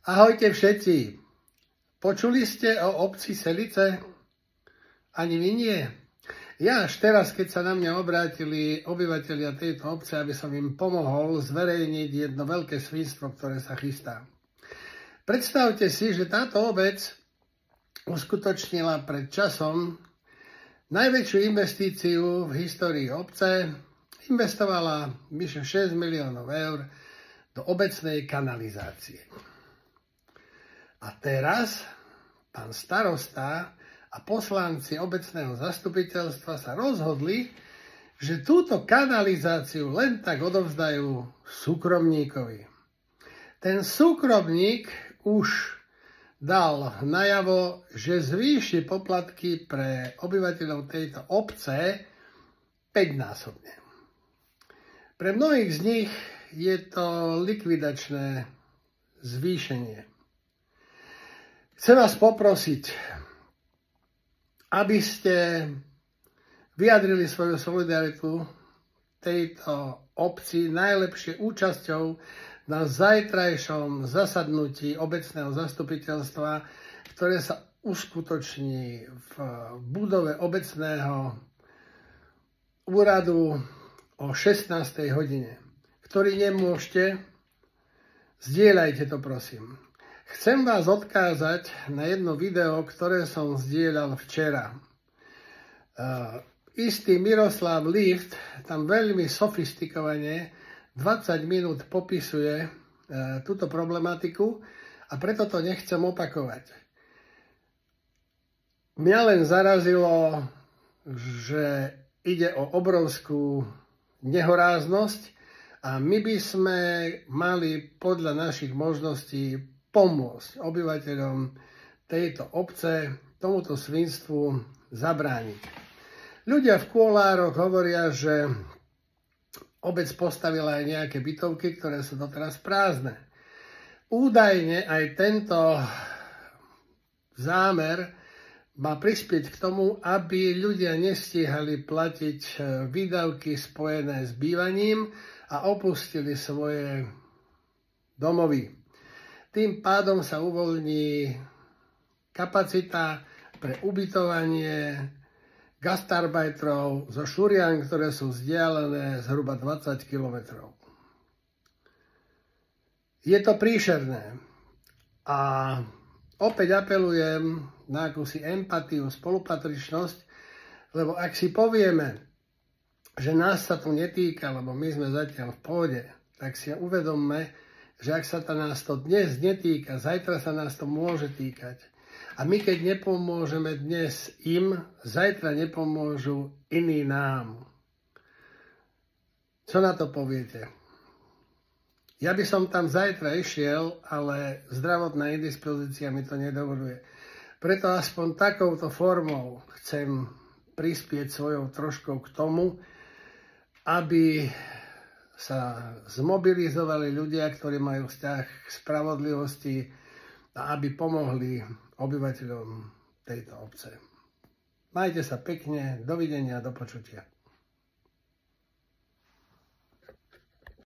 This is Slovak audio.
Ahojte všetci. Počuli ste o obci Selice? Ani vy nie? Ja až teraz, keď sa na mňa obrátili obyvatelia tejto obce, aby som im pomohol zverejniť jedno veľké svinstvo, ktoré sa chystá. Predstavte si, že táto obec uskutočnila pred časom najväčšiu investíciu v histórii obce. Investovala vyše 6 miliónov eur do obecnej kanalizácie. A teraz pán starosta a poslanci obecného zastupiteľstva sa rozhodli, že túto kanalizáciu len tak odovzdajú súkromníkovi. Ten súkromník už dal najavo, že zvýši poplatky pre obyvateľov tejto obce 5-násobne. Pre mnohých z nich je to likvidačné zvýšenie. Chcem vás poprosiť, aby ste vyjadrili svoju solidaritu tejto obci najlepšie účasťou na zajtrajšom zasadnutí obecného zastupiteľstva, ktoré sa uskutoční v budove obecného úradu o 16. hodine. Ktorí nemôžete, zdieľajte to prosím. Chcem vás odkázať na jedno video, ktoré som zdieľal včera. Istý Miroslav Lift tam veľmi sofistikovane 20 minút popisuje túto problematiku a preto to nechcem opakovať. Mňa len zarazilo, že ide o obrovskú nehoráznosť a my by sme mali podľa našich možností pomôcť obyvateľom tejto obce tomuto svinstvu zabrániť. Ľudia v Kôlároch hovoria, že obec postavila aj nejaké bytovky, ktoré sú doteraz prázdne. Údajne aj tento zámer má prispieť k tomu, aby ľudia nestíhali platiť výdavky spojené s bývaním a opustili svoje domovy. Tým pádom sa uvoľní kapacita pre ubytovanie gastarbajtrov zo Šurian, ktoré sú vzdialené zhruba 20 km. Je to príšerné a opäť apelujem na akúsi empatiu, spolupatričnosť, lebo ak si povieme, že nás sa to netýka, lebo my sme zatiaľ v pohode, tak si uvedomme, že ak sa nás to dnes netýka, zajtra sa nás to môže týkať. A my keď nepomôžeme dnes im, zajtra nepomôžu iní nám. Čo na to poviete? Ja by som tam zajtra išiel, ale zdravotná indispozícia mi to nedovoluje. Preto aspoň takouto formou chcem prispieť svojou troškou k tomu, aby sa zmobilizovali ľudia, ktorí majú vzťah k spravodlivosti a aby pomohli obyvateľom tejto obce. Majte sa pekne, dovidenia, do počutia.